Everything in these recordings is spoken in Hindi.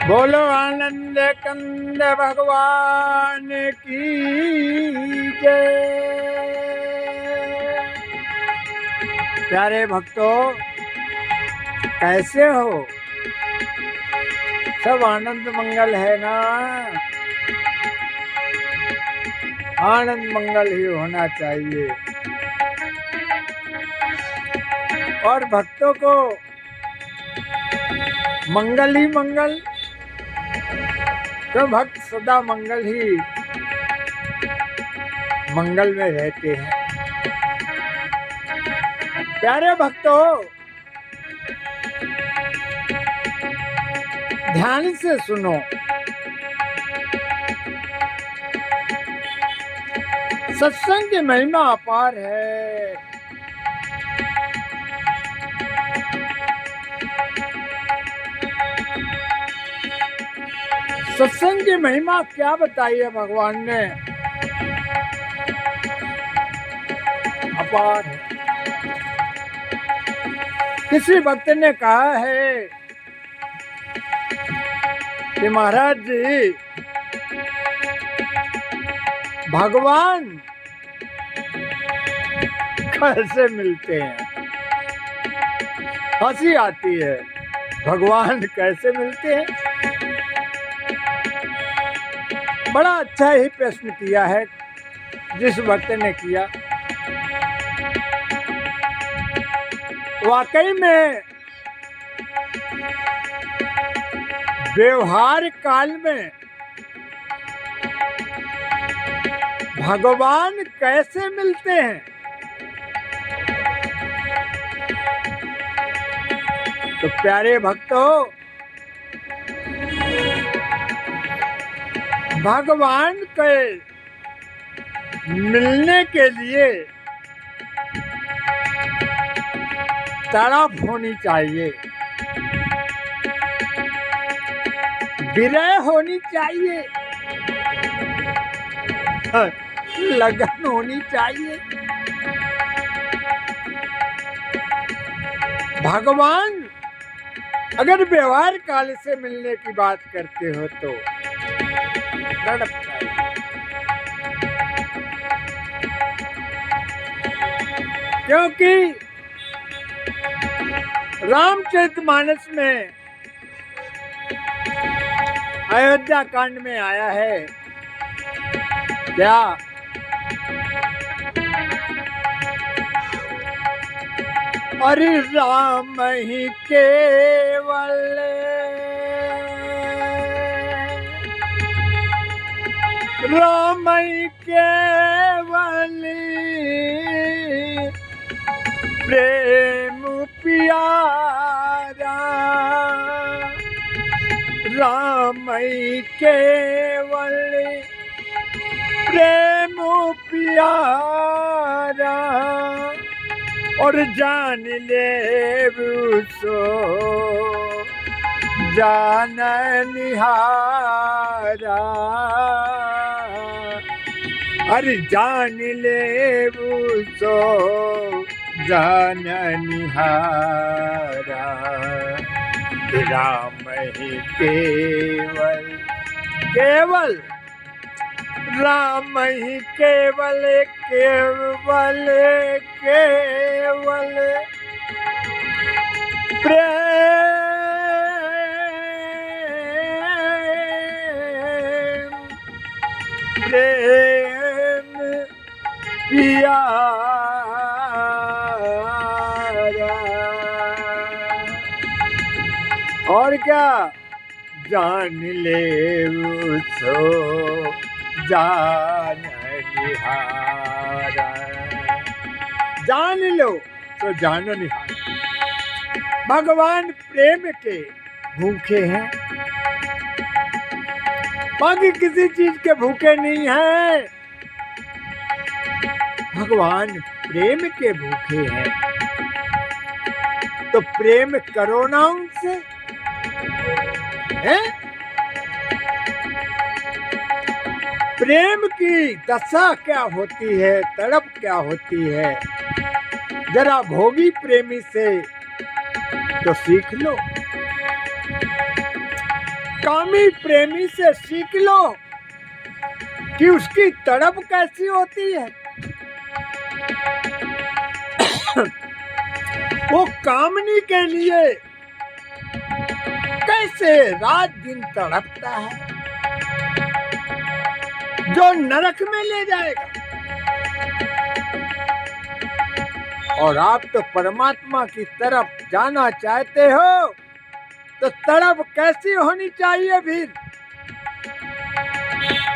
बोलो आनंद कंद भगवान की जय। प्यारे भक्तों, कैसे हो? सब आनंद मंगल है ना? आनंद मंगल ही होना चाहिए। और भक्तों को मंगल ही मंगल, तो भक्त सदा मंगल ही मंगल में रहते हैं। प्यारे भक्तों, ध्यान से सुनो। सत्संग की महिमा अपार है। सत्संग की महिमा क्या बताई है भगवान ने? अपार है। किसी भक्त ने कहा है कि महाराज जी, भगवान कैसे मिलते हैं? हंसी आती है। भगवान कैसे मिलते हैं? बड़ा अच्छा ही प्रश्न किया है जिस भक्त ने किया। वाकई में व्यवहार काल में भगवान कैसे मिलते हैं? तो प्यारे भक्तों, भगवान के मिलने के लिए तड़प होनी चाहिए, विरह होनी चाहिए, लगन होनी चाहिए। भगवान अगर व्यवहार काल से मिलने की बात करते हो तो तड़प चाहिए। क्योंकि रामचरितमानस में अयोध्या कांड में आया है क्या? अरे राम ही केवल, राम ही केवल प्रेम प्यारा, राम ही केवल प्रेम प्यारा, और जान ले सो जान निहारा। अरे जान ले सो जान निहारा, राम ही केवल, केवल राम ही केवल, केवल केवल प्रेम प्रेम प्यारा, और क्या? जान ले सो जान निहारा, जान लो तो जानो निहारा। भगवान प्रेम के भूखे हैं, बाकी किसी चीज के भूखे नहीं हैं। भगवान प्रेम के भूखे हैं, तो प्रेम करो ना उनसे, हैं? प्रेम की दशा क्या होती है, तड़प क्या होती है, जरा भोगी प्रेमी से तो सीख लो। कामी प्रेमी से सीख लो कि उसकी तड़प कैसी होती है। वो कामनी के लिए कैसे रात दिन तड़पता है, जो नरक में ले जाएगा। और आप तो परमात्मा की तरफ जाना चाहते हो, तो तड़प कैसी होनी चाहिए फिर,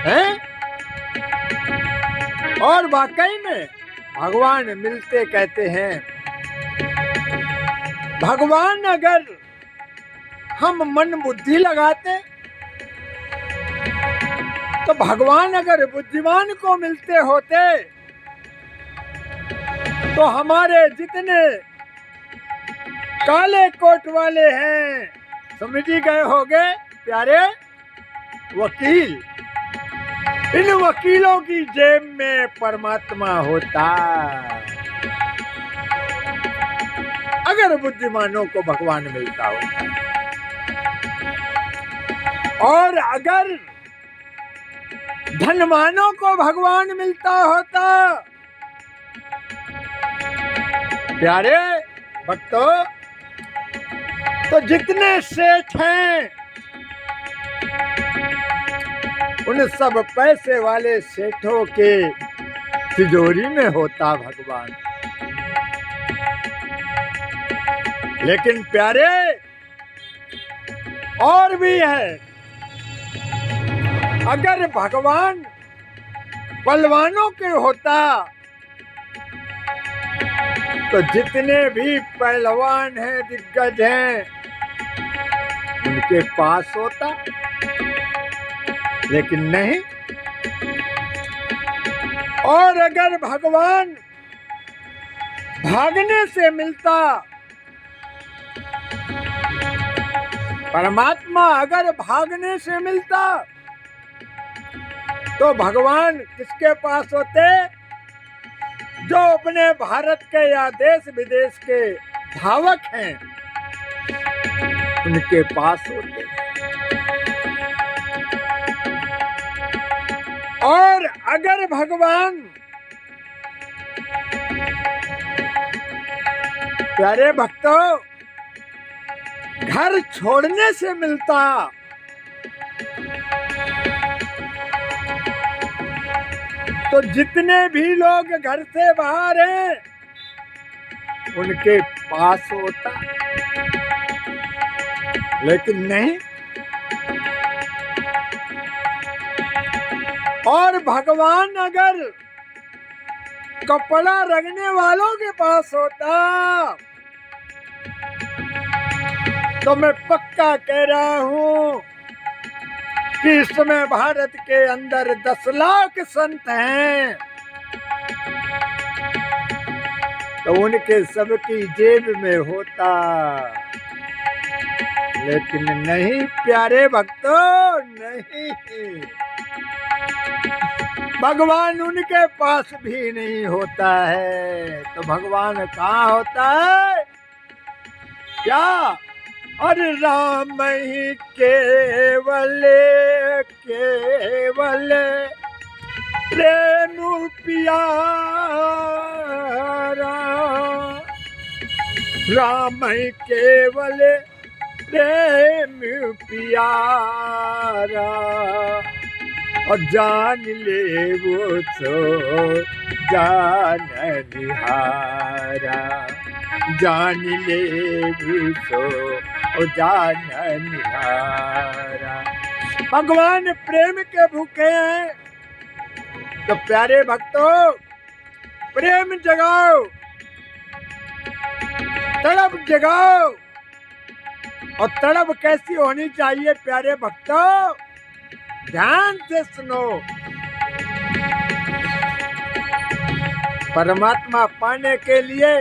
हैं? और वाकई में भगवान मिलते कहते हैं, भगवान अगर हम मन बुद्धि लगाते, तो भगवान अगर बुद्धिमान को मिलते होते, तो हमारे जितने काले कोट वाले हैं, समझ ही गए होंगे प्यारे वकील, इन वकीलों की जेब में परमात्मा होता। अगर बुद्धिमानों को भगवान मिलता होता, और अगर धनवानों को भगवान मिलता होता, प्यारे भक्तों, तो जितने सेठ हैं उन सब पैसे वाले सेठों के तिजोरी में होता भगवान। लेकिन प्यारे और भी है, अगर भगवान बलवानों के होता, तो जितने भी पहलवान हैं, दिग्गज हैं, उनके पास होता। लेकिन नहीं। और अगर भगवान भागने से मिलता, परमात्मा अगर भागने से मिलता, तो भगवान किसके पास होते? जो अपने भारत के या देश विदेश के धावक हैं, उनके पास होते। और अगर भगवान, प्यारे भक्तों, घर छोड़ने से मिलता, तो जितने भी लोग घर से बाहर हैं, उनके पास होता। लेकिन नहीं। और भगवान अगर कपड़ा रगने वालों के पास होता, तो मैं पक्का कह रहा हूं कि इस समय भारत के अंदर 10 लाख संत हैं, तो उनके सबकी जेब में होता। लेकिन नहीं प्यारे भक्तों, नहीं, भगवान उनके पास भी नहीं होता है। तो भगवान कहाँ होता है? क्या? अरे राम ही केवल केवल प्रेम प्यारा, राम ही केवल प्रेम प्यारा, और जान ले वो तो जान निहारा, जान ले वो तो जान निहारा। भगवान प्रेम के भूखे हैं, तो प्यारे भक्तों प्रेम जगाओ, तड़प जगाओ। और तड़प कैसी होनी चाहिए प्यारे भक्तों? ध्यान से सुनो। परमात्मा पाने के लिए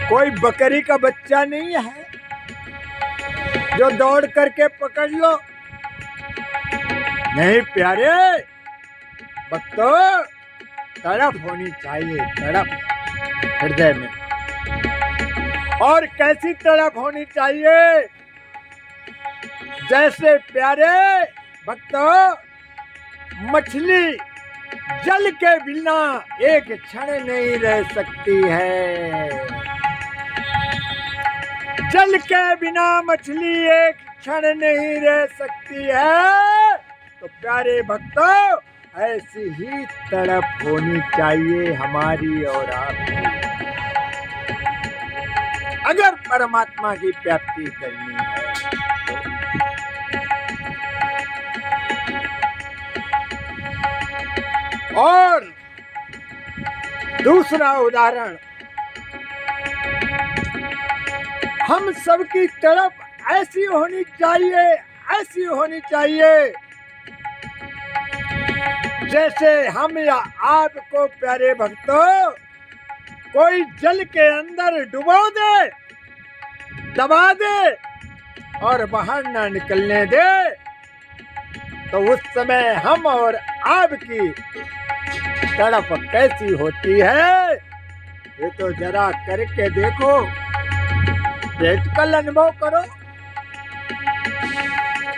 कोई बकरी का बच्चा नहीं है जो दौड़ करके पकड़ लो। नहीं प्यारे भक्तों, तड़प होनी चाहिए, तड़प हृदय में। और कैसी तड़प होनी चाहिए? जैसे प्यारे भक्तों, मछली जल के बिना एक क्षण नहीं रह सकती है। जल के बिना मछली एक क्षण नहीं रह सकती है। तो प्यारे भक्तों, ऐसी ही तड़प होनी चाहिए हमारी और आपकी, अगर परमात्मा की प्राप्ति करनी है। और दूसरा उदाहरण, हम सबकी तड़प ऐसी होनी चाहिए, ऐसी होनी चाहिए जैसे हम या आपको प्यारे भक्तों कोई जल के अंदर डुबो दे, दबा दे और बाहर ना निकलने दे, तो उस समय हम और आपकी तड़प कैसी होती है, ये तो जरा करके देखो, प्रैक्टिकल अनुभव करो,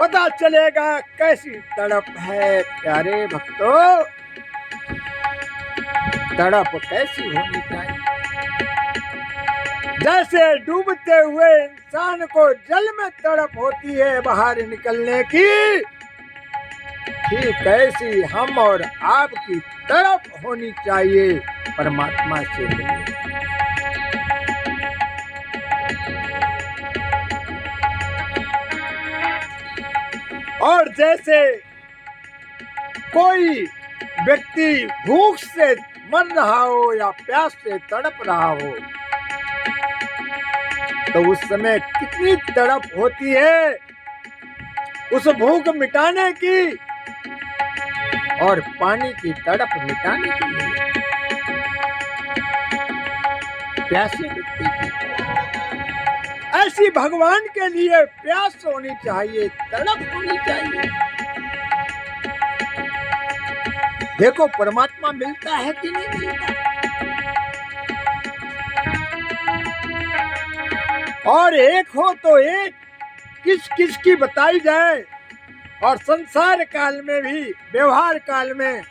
पता चलेगा कैसी तड़प है। प्यारे भक्तों, तड़प कैसी होनी चाहिए, जैसे डूबते हुए इंसान को जल में तड़प होती है बाहर निकलने की, ठीक ऐसी हम और आपकी तड़प होनी चाहिए परमात्मा से मिलने। और जैसे कोई व्यक्ति भूख से मर रहा हो या प्यास से तड़प रहा हो, तो उस समय कितनी तड़प होती है उस भूख मिटाने की और पानी की तड़प मिटाने के लिए, प्यासे व्यक्ति की। ऐसी भगवान के लिए प्यास होनी चाहिए, तड़प होनी चाहिए। देखो परमात्मा मिलता है कि नहीं मिलता। और एक हो तो एक किस किस की बताई जाए, और संसार काल में भी, व्यवहार काल में,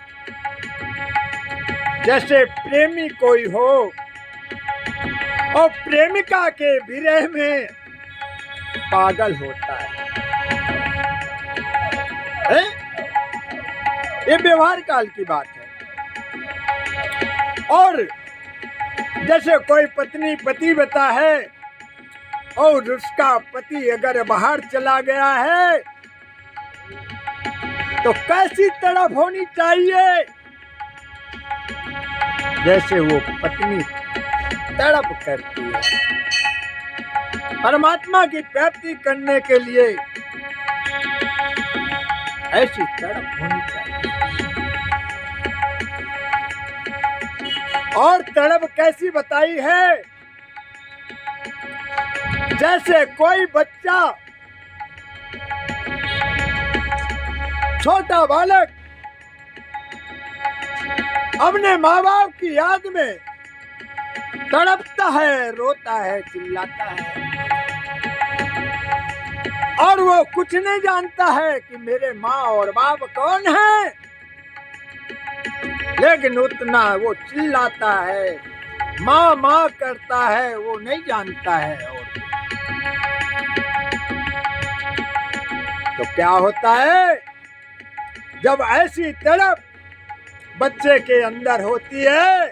जैसे प्रेमी कोई हो और प्रेमिका के विरह में पागल होता है? ये व्यवहार काल की बात है। और जैसे कोई पत्नी पतिव्रता है और उसका पति अगर बाहर चला गया है, तो कैसी तड़प होनी चाहिए, जैसे वो पत्नी तड़प करती है परमात्मा की प्राप्ति करने के लिए, ऐसी तड़प होनी चाहिए। और तड़प कैसी बताई है, जैसे कोई बच्चा, छोटा बालक अपने माँ बाप की याद में तड़पता है, रोता है, चिल्लाता है, और वो कुछ नहीं जानता है कि मेरे माँ और बाप कौन है, लेकिन उतना वो चिल्लाता है, माँ माँ करता है, वो नहीं जानता है। और तो क्या होता है, जब ऐसी तड़प बच्चे के अंदर होती है,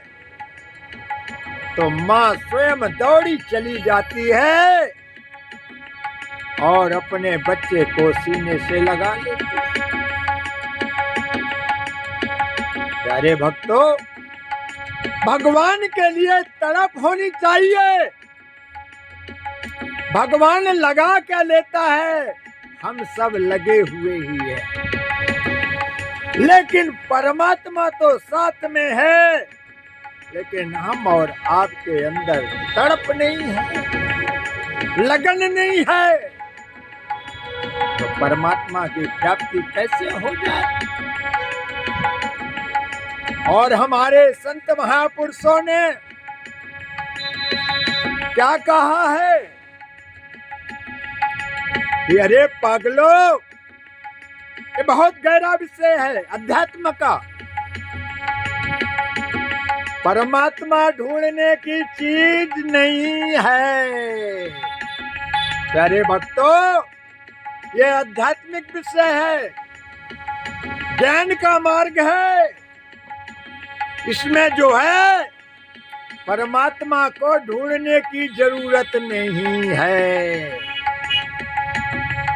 तो माँ स्वयं दौड़ी चली जाती है और अपने बच्चे को सीने से लगा लेती है। प्यारे भक्तों, भगवान के लिए तड़प होनी चाहिए। भगवान लगा क्या लेता है, हम सब लगे हुए ही हैं, लेकिन परमात्मा तो साथ में है, लेकिन हम और आपके अंदर तड़प नहीं है, लगन नहीं है, तो परमात्मा की प्राप्ति कैसे हो जाए। और हमारे संत महापुरुषों ने क्या कहा है कि अरे पागलो, ये बहुत गहरा विषय है अध्यात्म का। परमात्मा ढूंढने की चीज नहीं है प्यारे भक्तों, ये आध्यात्मिक विषय है, ज्ञान का मार्ग है। इसमें जो है परमात्मा को ढूंढने की जरूरत नहीं है।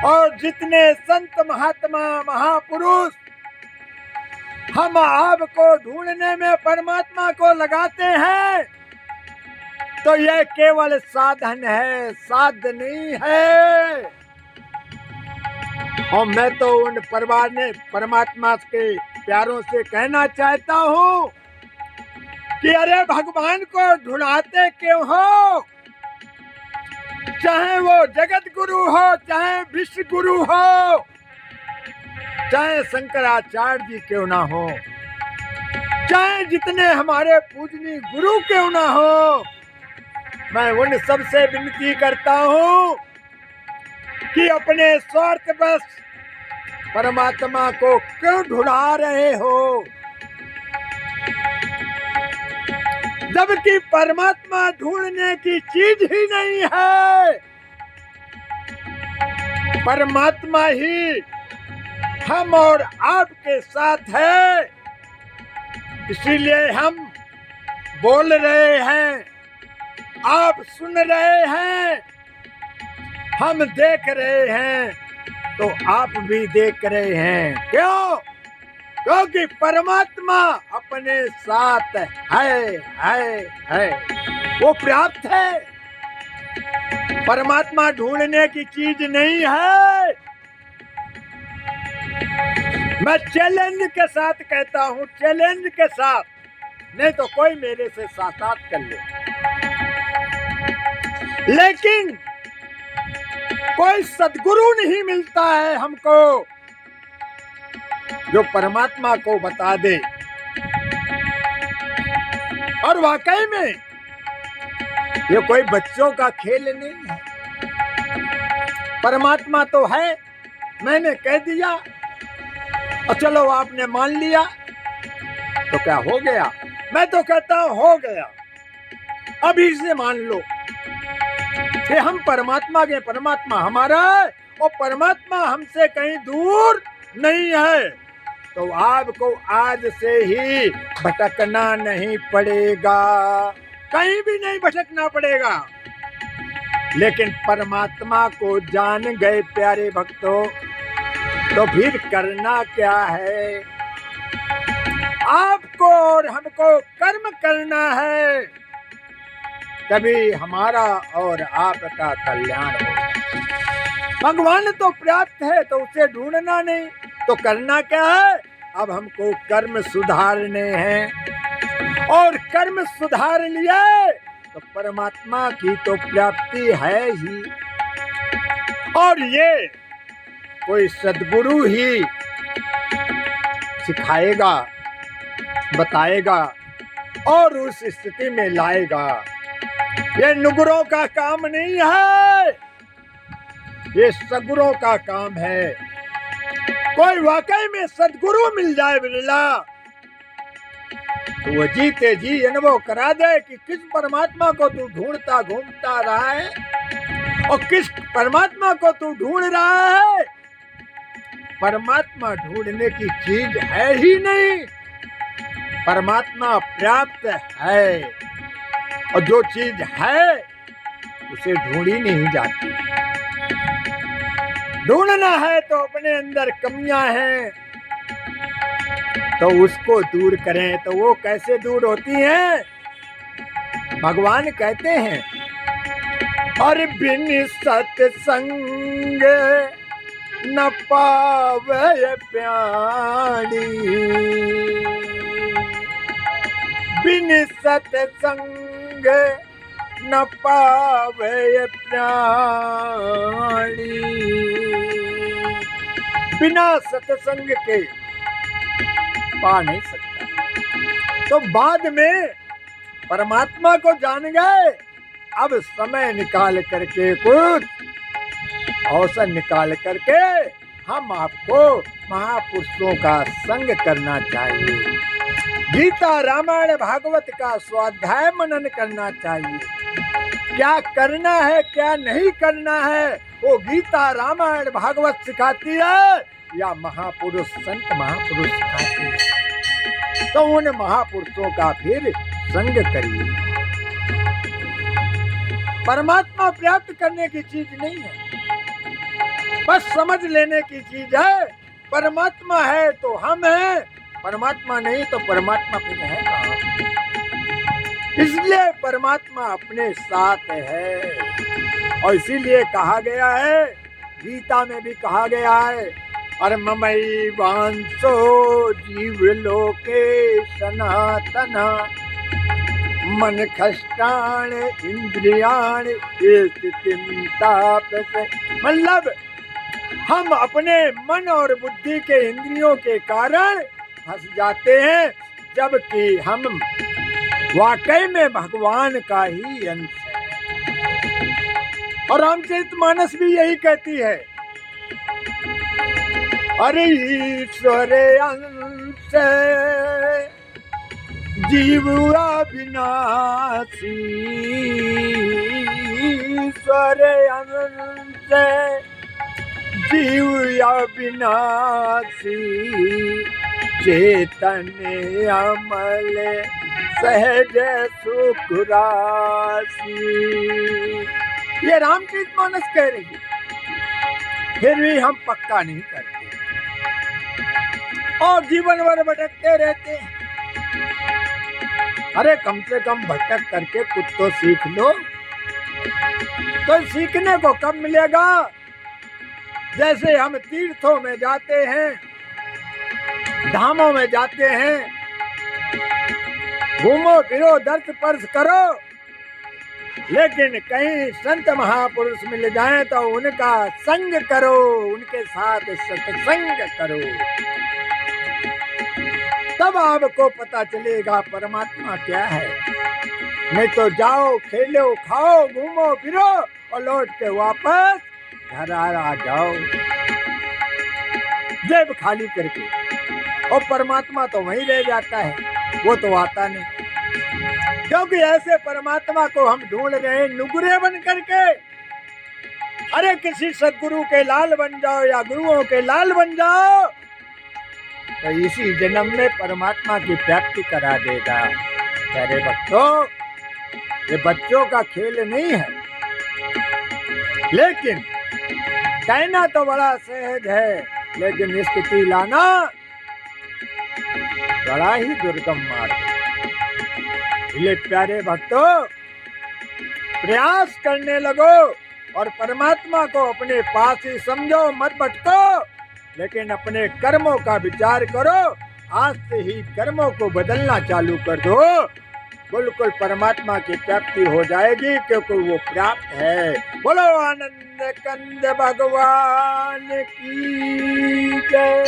और जितने संत महात्मा महापुरुष हम आपको ढूंढने में परमात्मा को लगाते हैं, तो यह केवल साधन है, साध्य नहीं है। और मैं तो उन परमात्मा के प्यारों से कहना चाहता हूं कि अरे भगवान को ढूंढाते क्यों हो? चाहे वो जगत गुरु हो, चाहे विश्व गुरु हो, चाहे शंकराचार्य जी क्यों ना हो, चाहे जितने हमारे पूजनीय गुरु क्यों ना हो, मैं उन सबसे विनती करता हूं कि अपने स्वार्थ बस परमात्मा को क्यों ढूंढा रहे हो, जबकि परमात्मा ढूंढने की चीज ही नहीं है। परमात्मा ही हम और आपके साथ है, इसीलिए हम बोल रहे हैं, आप सुन रहे हैं, हम देख रहे हैं, तो आप भी देख रहे हैं। क्यों? क्योंकि परमात्मा अपने साथ है, वो पर्याप्त है। परमात्मा ढूंढने की चीज नहीं है। मैं चैलेंज के साथ कहता हूं, चैलेंज के साथ, नहीं तो कोई मेरे से साक्षात कर ले, लेकिन कोई सद्गुरु नहीं मिलता है हमको जो परमात्मा को बता दे। और वाकई में ये कोई बच्चों का खेल नहीं है। परमात्मा तो है, मैंने कह दिया और चलो आपने मान लिया तो क्या हो गया? मैं तो कहता हूं हो गया, अभी से मान लो कि हम परमात्मा के, परमात्मा हमारा है और परमात्मा हमसे कहीं दूर नहीं है। तो आपको आज से ही भटकना नहीं पड़ेगा, कहीं भी नहीं भटकना पड़ेगा। लेकिन परमात्मा को जान गए प्यारे भक्तों, तो फिर करना क्या है? आपको और हमको कर्म करना है, तभी हमारा और आपका कल्याण हो। भगवान तो पर्याप्त है, तो उसे ढूंढना नहीं, तो करना क्या है? अब हमको कर्म सुधारने हैं, और कर्म सुधार लिए तो परमात्मा की तो प्राप्ति है ही। और ये कोई सद्गुरु ही सिखाएगा, बताएगा और उस स्थिति में लाएगा। ये नुगुरों का काम नहीं है, ये सद्गुरुओं का काम है। कोई वाकई में सद्गुरु मिल जाए बिरला, तो वो जीते जी अनुभव करा दे कि किस परमात्मा को तू ढूंढता घूमता रहा है और किस परमात्मा को तू ढूंढ रहा है। परमात्मा ढूंढने की चीज है ही नहीं, परमात्मा प्राप्त है, और जो चीज है उसे ढूंढी नहीं जाती। ढूंढना है तो अपने अंदर कमियां हैं तो उसको दूर करें। तो वो कैसे दूर होती हैं? भगवान कहते हैं, और बिन सत्संग न पावे प्यारी, बिन सत्संग न पावे प्राणी। बिना सत्संग के पा नहीं सकता। तो बाद में परमात्मा को जान गए, अब समय निकाल करके कुछ अवसर निकाल करके हम आपको महापुरुषों का संग करना चाहिए। गीता रामायण भागवत का स्वाध्याय मनन करना चाहिए। क्या करना है क्या नहीं करना है वो गीता रामायण भागवत सिखाती है या महापुरुष संत महापुरुष सिखाते हैं। तो उन महापुरुषों का फिर संग करिए। परमात्मा प्राप्त करने की चीज नहीं है, बस समझ लेने की चीज है। परमात्मा है तो हम हैं, परमात्मा नहीं तो परमात्मा फिर है कहाँ। इसलिए परमात्मा अपने साथ है और इसीलिए कहा गया है, गीता में भी कहा गया है, और ममई वांसो जीव लोके सनातन मन खष्टान इंद्रियाण मतलब हम अपने मन और बुद्धि के इंद्रियों के कारण फंस जाते हैं, जबकि हम वाकई में भगवान का ही अंश है। और रामचरितमानस भी यही कहती है, अरे ईश्वर अंश जीव अविनाशी, ईश्वर अंश जीव अविनाशी, चेतन अमल सहज सुख राशि। ये रामचरितमानस कह रही है, फिर भी हम पक्का नहीं करते और जीवन भर भटकते रहते हैं। अरे कम से कम भटक करके कुछ तो सीख लो। तो सीखने को कब मिलेगा? जैसे हम तीर्थों में जाते हैं, धामों में जाते हैं, घूमो फिरो दर्श स्पर्श करो, लेकिन कहीं संत महापुरुष मिल जाएं तो उनका संग करो, उनके साथ सत्संग करो, तब आपको पता चलेगा परमात्मा क्या है। नहीं तो जाओ खेलो खाओ घूमो फिरो और लौट के वापस घर आ जाओ जेब खाली करके, और परमात्मा तो वहीं रह जाता है, वो तो आता नहीं। क्योंकि ऐसे परमात्मा को हम ढूंढ रहे हैं नुगरे बन करके। अरे किसी सदगुरु के लाल बन जाओ या गुरुओं के लाल बन जाओ तो इसी जन्म में परमात्मा की प्राप्ति करा देगा। प्यारे भक्तों, ये बच्चों का खेल नहीं है, लेकिन कहना तो बड़ा सहज है, लेकिन स्थिति लाना बड़ा ही दुर्गम मार्ग है। इसलिए प्यारे भक्तों, प्रयास करने लगो और परमात्मा को अपने पास ही समझो, मत भटको, लेकिन अपने कर्मों का विचार करो। आज से ही कर्मों को बदलना चालू कर दो, बिल्कुल परमात्मा की प्राप्ति हो जाएगी, क्योंकि वो प्राप्त है। बोलो आनंद कंद भगवान की जय।